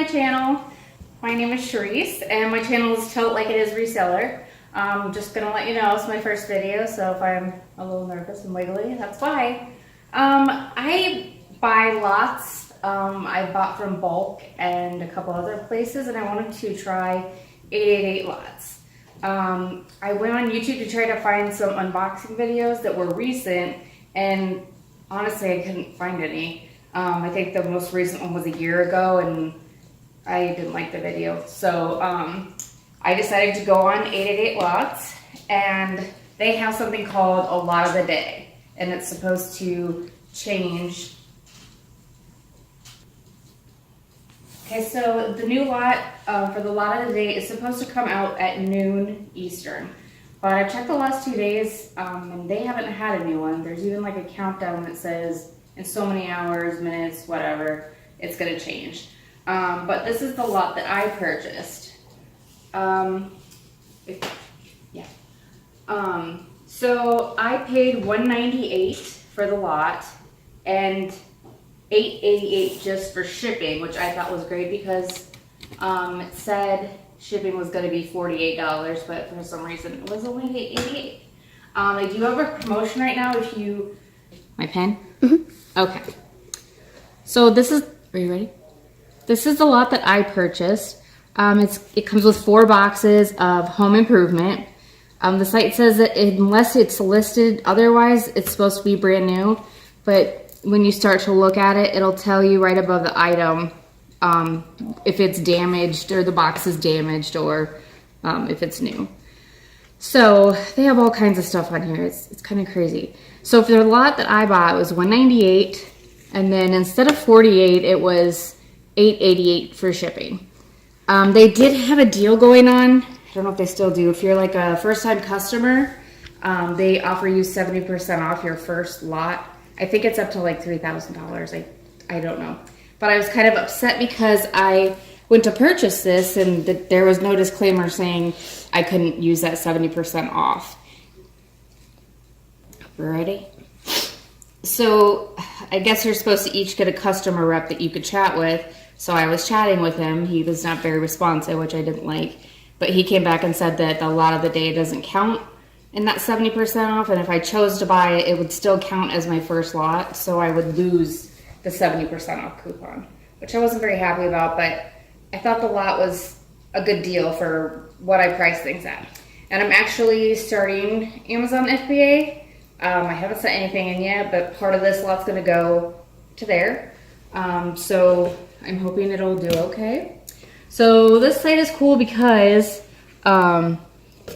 channel. My name is Cherise and my channel is Tilt Like It Is Reseller. I'm just gonna let you know it's my first video, so if I'm a little nervous and wiggly, that's why. I buy lots. I bought from Bulk and a couple other places, and I wanted to try 888 lots. I went on YouTube to try to find some unboxing videos that were recent, and honestly I couldn't find any. I think the most recent one was a year ago and I didn't like the video. So I decided to go on 888 lots, and they have something called a lot of the day, and it's supposed to change. Okay, so the new lot for the lot of the day is supposed to come out at noon Eastern. But I've checked the last 2 days and they haven't had a new one. There's even like a countdown that says in so many hours, minutes, whatever, it's gonna change. But this is the lot that I purchased. So I paid $198 for the lot and $888 just for shipping, which I thought was great because it said shipping was going to be $48, but for some reason it was only $888. They do have a promotion right now if you... My pen? Mm-hmm. Okay. So this is... Are you ready? This is the lot that I purchased. It comes with 4 boxes of home improvement. The site says that unless it's listed otherwise, it's supposed to be brand new, but when you start to look at it, it'll tell you right above the item if it's damaged or the box is damaged, or if it's new. So they have all kinds of stuff on here. It's kind of crazy. So for the lot that I bought, it was $198, and then instead of $48, it was $888 for shipping. They did have a deal going on. I don't know if they still do. If you're like a first-time customer, they offer you 70% off your first lot. I think it's up to like $3,000. I don't know. But I was kind of upset because I went to purchase this and there was no disclaimer saying I couldn't use that 70% off. Ready? So I guess you're supposed to each get a customer rep that you could chat with. So I was chatting with him. He was not very responsive, which I didn't like. But he came back and said that the lot of the day doesn't count in that 70% off, and if I chose to buy it, it would still count as my first lot, so I would lose the 70% off coupon, which I wasn't very happy about, but I thought the lot was a good deal for what I priced things at. And I'm actually starting Amazon FBA. I haven't sent anything in yet, but part of this lot's gonna go to there. So I'm hoping it'll do okay. So this site is cool because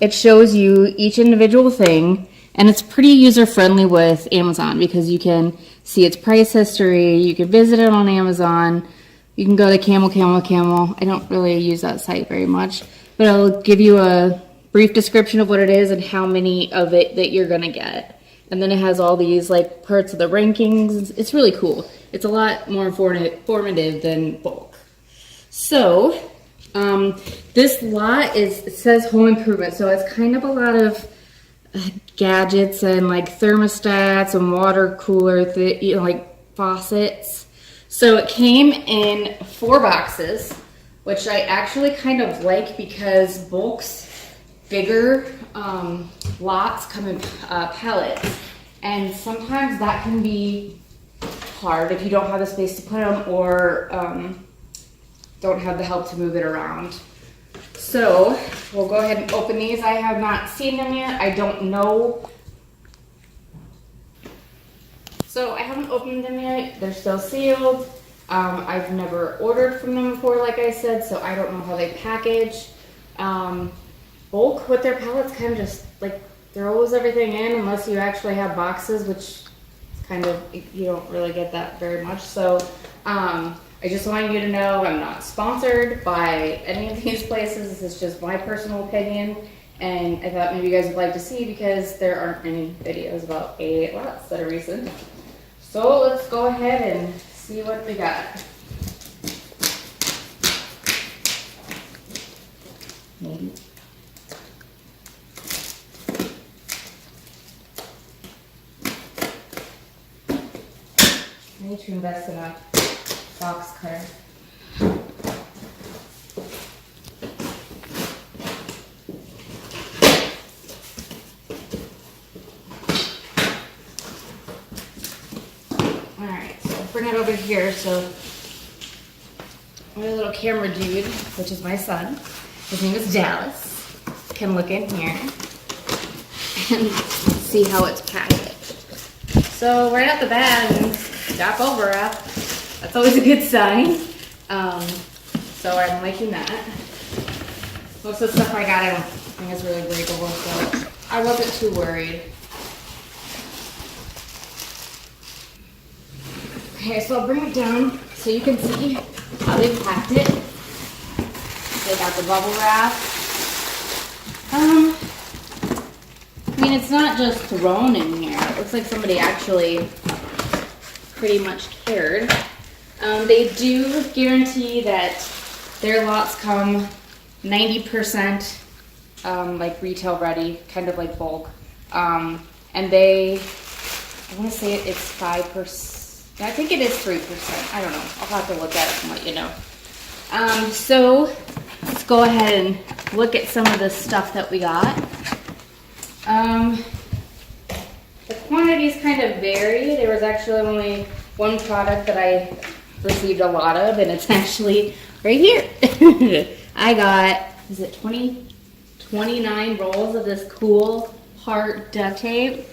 it shows you each individual thing, and it's pretty user-friendly with Amazon because you can see its price history, you can visit it on Amazon, you can go to Camel. I don't really use that site very much, but it'll give you a brief description of what it is and how many of it that you're gonna get. And then it has all these like parts of the rankings. It's really cool. It's a lot more informative than Bulk. So this lot it says home improvement, so it's kind of a lot of gadgets and like thermostats and water cooler, like faucets. So it came in 4 boxes, which I actually kind of like because Bulk's bigger lots come in pallets, and sometimes that can be hard if you don't have the space to put them or don't have the help to move it around. So we'll go ahead and open these. I have not seen them yet. I don't know. So I haven't opened them yet. They're still sealed. I've never ordered from them before, like I said, so I don't know how they package. Bulk with their pallets kind of just like throws everything in unless you actually have boxes, which kind of, you don't really get that very much. So I just want you to know I'm not sponsored by any of these places. This is just my personal opinion, and I thought maybe you guys would like to see because there aren't any videos about 88 lots that are recent. So let's go ahead and see what we got. Maybe. I need to invest in a box cutter. bring it over here so my little camera dude, which is my son, his name is Dallas, can look in here and see how it's packaged. So right out the bat, got bubble wrap. That's always a good sign. So I'm liking that. Most of the stuff I got I don't think is really breakable, so I wasn't too worried. Okay, so I'll bring it down so you can see how they packed it. They got the bubble wrap. I mean, it's not just thrown in here. It looks like somebody actually pretty much cared. They do guarantee that their lots come 90% like retail ready, kind of like bulk. And they, I want to say it's 5%. I think it is 3%. I don't know. I'll have to look at it and let you know. So let's go ahead and look at some of the stuff that we got. The quantities kind of vary. There was actually only one product that I received a lot of, and it's actually right here. I got, is it 29 rolls of this cool heart duct tape.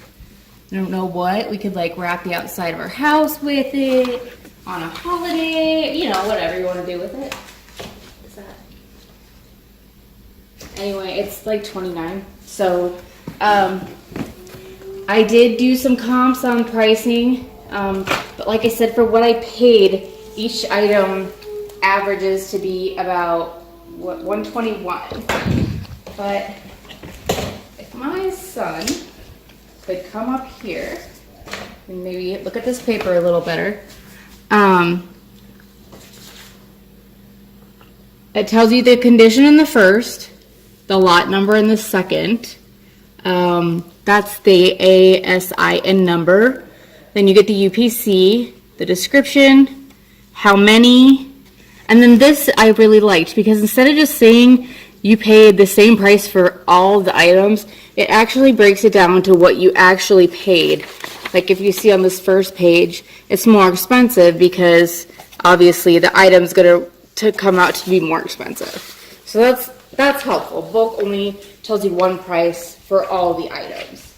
I don't know what. We could like wrap the outside of our house with it on a holiday, you know, whatever you want to do with it. What is that? Anyway, it's like 29. So, I did do some comps on pricing, but like I said, for what I paid, each item averages to be about what, 121. But if my son could come up here and maybe look at this paper a little better. It tells you the condition in the first, the lot number in the second. That's the ASIN number. Then you get the UPC, the description, how many, and then this I really liked because instead of just saying you paid the same price for all the items, it actually breaks it down to what you actually paid. Like if you see on this first page, it's more expensive because obviously the item's going to come out to be more expensive. So that's helpful. Bulk only tells you one price for all the items.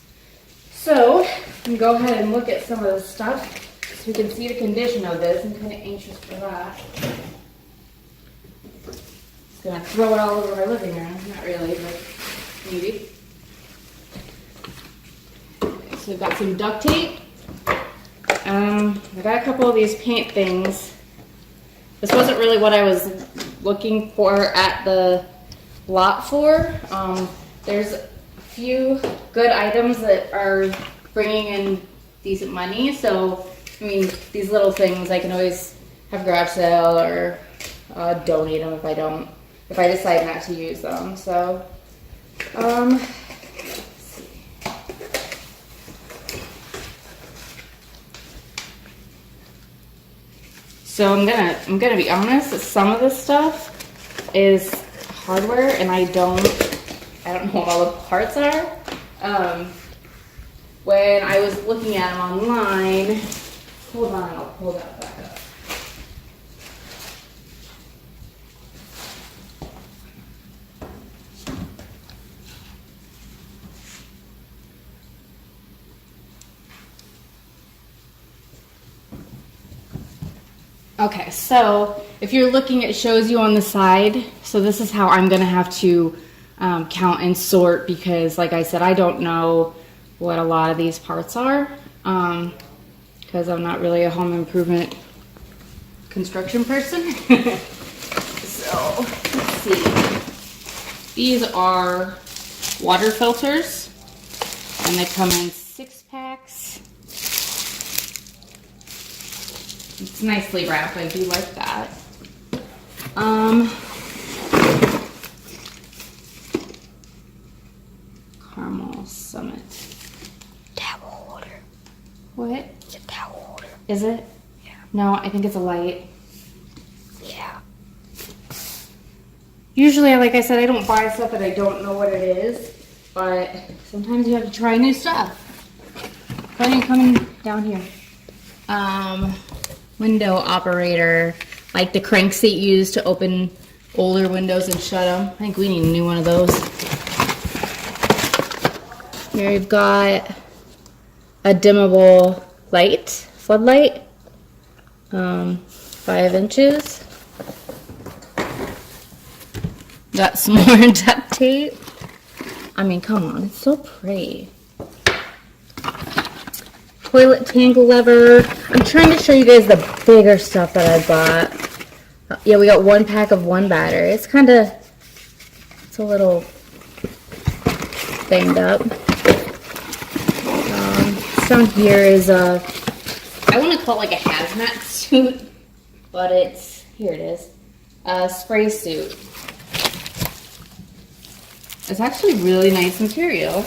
So you can go ahead and look at some of the stuff so you can see the condition of this. I'm kind of anxious for that. Just gonna throw it all over my living room. Not really, but maybe. So we've got some duct tape. I got a couple of these paint things. This wasn't really what I was looking for at the lot for. There's a few good items that are bringing in decent money. So, I mean, these little things I can always have garage sale or donate them if I decide not to use them. So, let's see. So I'm gonna be honest. Some of this stuff is hardware, and I don't know what all the parts are. When I was looking at them online, hold on, I'll pull that back up. Okay, so if you're looking, it shows you on the side. So this is how I'm gonna have to count and sort because, like I said, I don't know what a lot of these parts are because I'm not really a home improvement construction person. So let's see. These are water filters, and they come in 6-packs. It's nicely wrapped. I do like that. Caramel Summit. Towel holder. What? It's a towel holder. Is it? Yeah. No, I think it's a light. Yeah. Usually, like I said, I don't buy stuff that I don't know what it is, but sometimes you have to try new stuff. Plenty coming down here. window operator, like the cranks that you use to open older windows and shut them. I think we need a new one of those. Here we've got a dimmable light, floodlight, 5 inches. Got some more duct tape. I mean, come on, it's so pretty. Toilet tank lever. I'm trying to show you guys the bigger stuff that I bought. Yeah, we got 1 pack of 1 battery. It's a little banged up. Down here is I want to call it like a hazmat suit, but here it is, a spray suit. It's actually really nice material,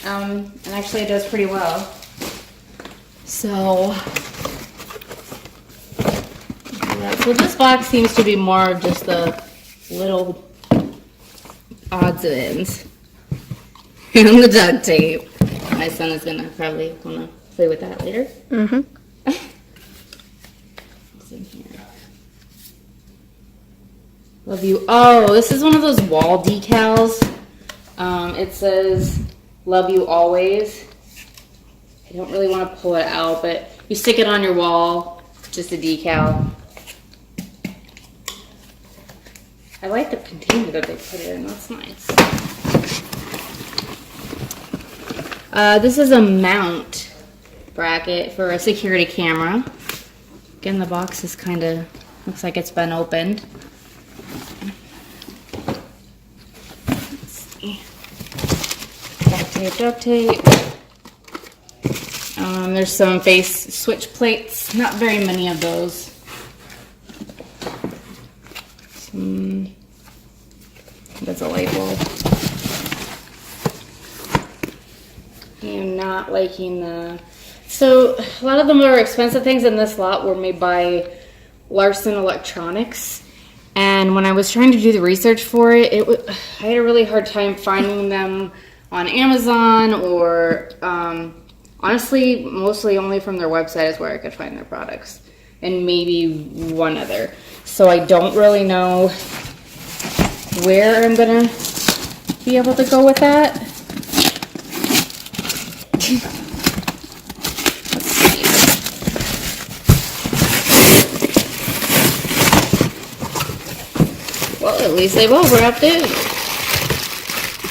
and actually it does pretty well. So this box seems to be more of just the little odds and ends and the duct tape. My son is gonna probably wanna play with that later. Mm-hmm. What's in here? Love you. Oh, this is one of those wall decals. It says "Love you always." I don't really want to pull it out, but you stick it on your wall. Just a decal. I like the container that they put it in. That's nice. This is a mount bracket for a security camera. Again, the box is looks like it's been opened. Let's see. Duct tape. There's some face switch plates. Not very many of those. That's a light bulb. I'm not liking so a lot of the more expensive things in this lot were made by Larson Electronics, and when I was trying to do the research for it, I had a really hard time finding them on Amazon or honestly mostly only from their website is where I could find their products, and maybe one other. So I don't really know where I'm gonna be able to go with that. Let's see. Well, at least they've overwrapped it.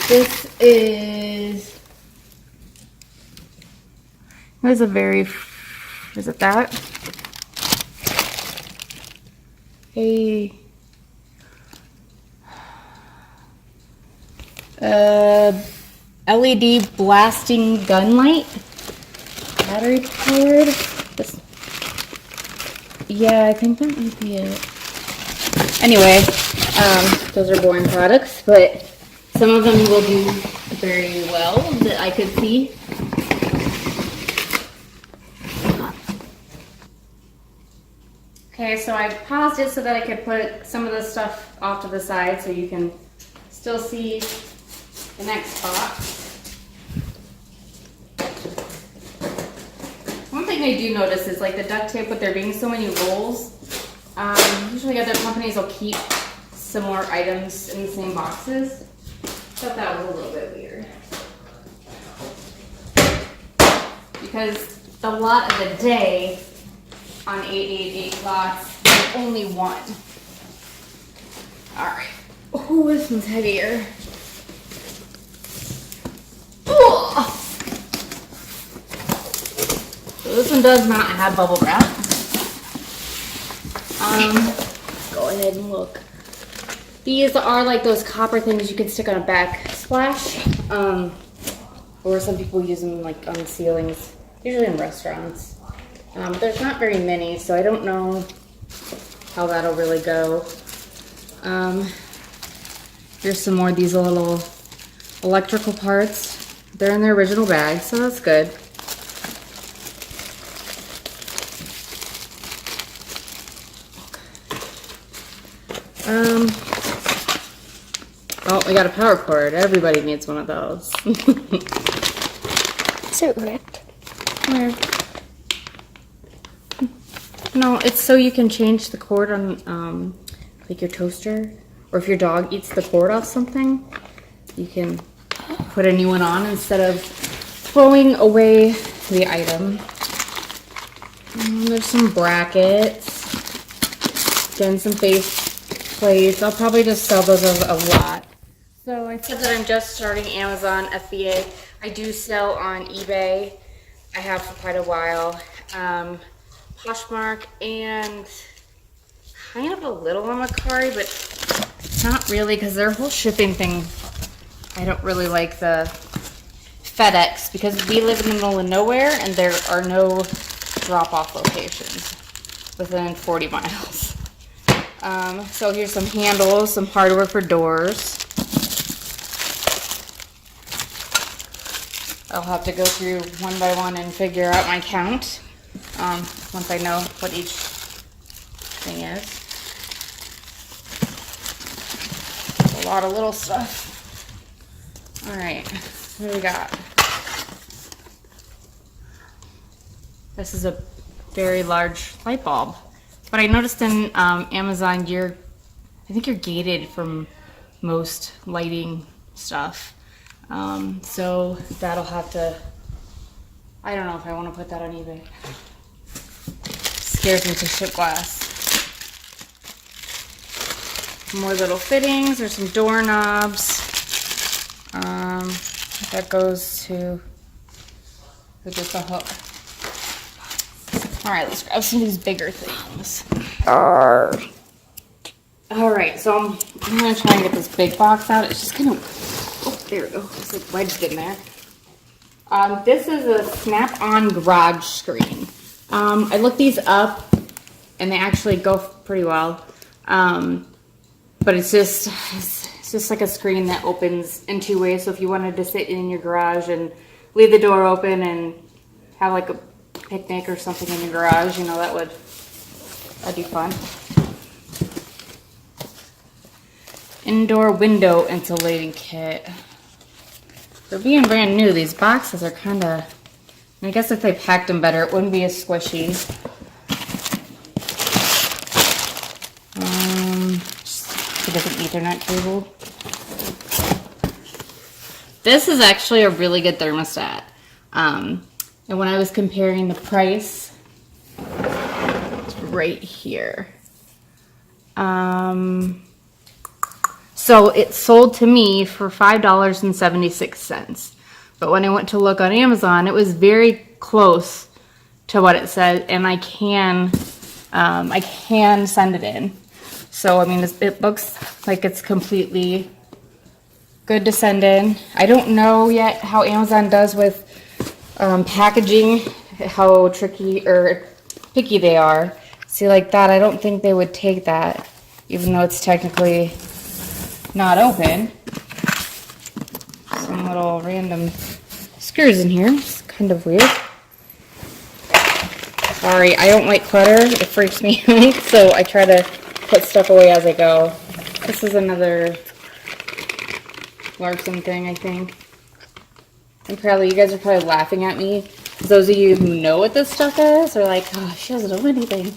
This is is it that? LED blasting gun light, battery powered. Yeah, I think that might be it. Anyway, those are boring products, but some of them will do very well that I could see. Okay, so I paused it so that I could put some of this stuff off to the side so you can still see the next box. One thing I do notice is like the duct tape, with there being so many rolls, usually other companies will keep similar items in the same boxes. Thought that was a little bit weird. Because the lot of the day on 888 lots, there's only one. Alright. Oh, this one's heavier. Oh. So this one does not have bubble wrap. Let's go ahead and look. These are like those copper things you can stick on a backsplash. Or some people use them like on ceilings, usually in restaurants. But there's not very many, so I don't know how that'll really go. Here's some more of these little electrical parts. They're in their original bag, so that's good. Oh, we got a power cord. Everybody needs one of those. Is it ripped? Where? No, it's so you can change the cord on like your toaster, or if your dog eats the cord off something, you can put a new one on instead of throwing away the item. There's some brackets, again some face plates. I'll probably just sell those a lot. So I said that I'm just starting Amazon FBA. I do sell on eBay. I have for quite a while. Poshmark and kind of a little on Mercari, but not really because their whole shipping thing, I don't really like the FedEx because we live in the middle of nowhere and there are no drop-off locations within 40 miles. So here's some handles, some hardware for doors. I'll have to go through one by one and figure out my count once I know what each thing is. A lot of little stuff. All right, what do we got? This is a very large light bulb. But I noticed in Amazon, I think you're gated from most lighting stuff. So that'll have to, I don't know if I want to put that on eBay. Scares me to ship glass. More little fittings, there's some doorknobs. That goes to just a hook. All right, let's grab some of these bigger things. All right, so I'm gonna try and get this big box out. It's just kind of, oh, there we go. It's like wedged in there. This is a snap-on garage screen. I looked these up, and they actually go pretty well. But it's just like a screen that opens in two ways. So if you wanted to sit in your garage and leave the door open and have like a picnic or something in your garage, you know, that'd be fun. Indoor window insulating kit. For being brand new, these boxes are kind of, I guess if they packed them better, it wouldn't be as squishy. Just a different Ethernet cable. This is actually a really good thermostat. And when I was comparing the price, it's right here. So it sold to me for $5.76. But when I went to look on Amazon, it was very close to what it said, and I can send it in. So I mean, it looks like it's completely good to send in. I don't know yet how Amazon does with packaging, how tricky or picky they are. See, like that, I don't think they would take that, even though it's technically not open. Some little random screws in here. It's kind of weird. Sorry, I don't like clutter. It freaks me out, so I try to put stuff away as I go. This is another Larson thing, I think. And probably, you guys are probably laughing at me. Those of you who know what this stuff is are like, oh, she doesn't know anything.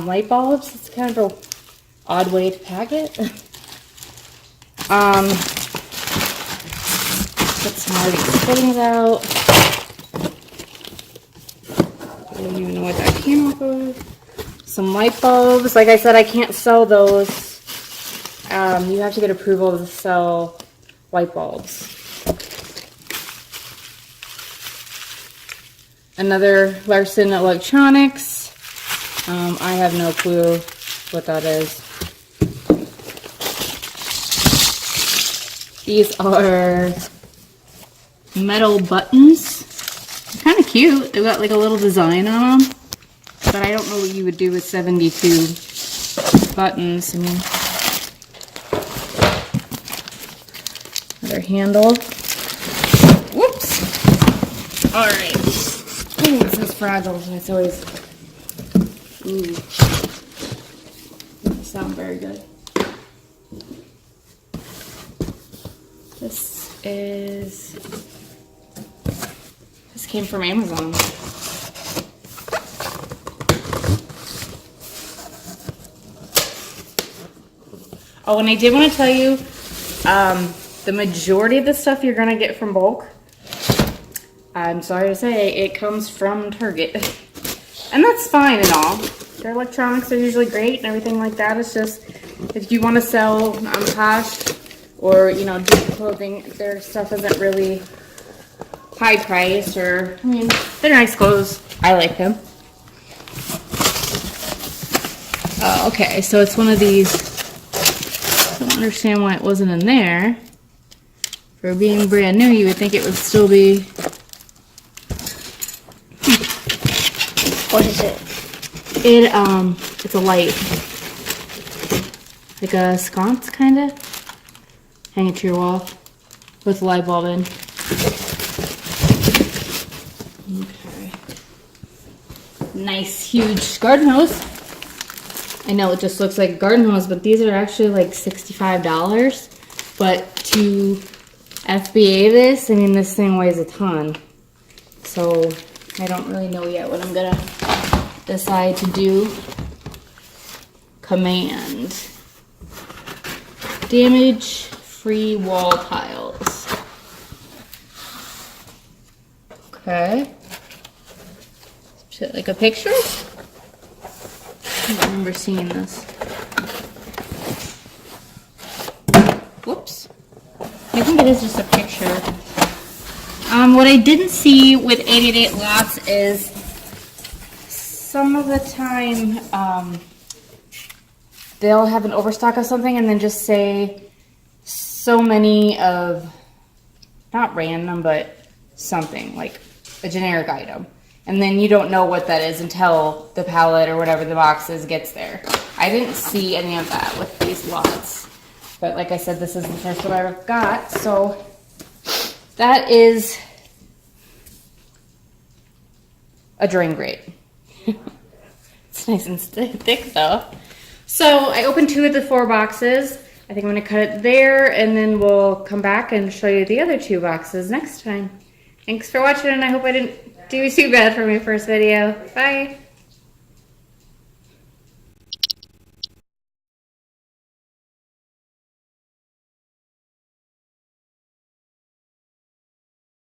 Light bulbs, it's kind of an odd way to pack it. Get some more of these fittings out. I don't even know what that came off of. Some light bulbs. Like I said, I can't sell those. You have to get approval to sell light bulbs. Another Larson Electronics. I have no clue what that is. These are metal buttons. They're kind of cute. They've got like a little design on them. But I don't know what you would do with 72 buttons. I mean, another handle. Whoops. Alright. Ooh, this is fragile. So it's always... Ooh. Doesn't sound very good. This came from Amazon. Oh, and I did want to tell you, the majority of the stuff you're gonna get from bulk, I'm sorry to say, it comes from Target. And that's fine and all. Their electronics are usually great and everything like that. It's just, if you want to sell on Posh or, you know, do clothing, their stuff isn't really high price, or, I mean, they're nice clothes. I like them. Oh, okay, so it's one of these. I don't understand why it wasn't in there. For being brand new, you would think it would still be. What is it? It's a light. Like a sconce, kind of. Hang it to your wall with a light bulb in. Okay. Nice, huge garden hose. I know it just looks like a garden hose, but these are actually like $65. But to FBA this, I mean, this thing weighs a ton. So I don't really know yet what I'm gonna decide to do. Command. Damage-free wall tiles. Okay. Shit, like a picture? I don't remember seeing this. Whoops. I think it is just a picture. What I didn't see with 888 lots is some of the time they'll have an overstock of something and then just say so many of, not random, but something, like a generic item. And then you don't know what that is until the pallet or whatever the box is gets there. I didn't see any of that with these lots. But like I said, this is the first one I've got. So that is a drain grate. It's nice and thick though. So I opened 2 of the 4 boxes. I think I'm gonna cut it there and then we'll come back and show you the other 2 boxes next time. Thanks for watching, and I hope I didn't do too bad for my first video. Bye.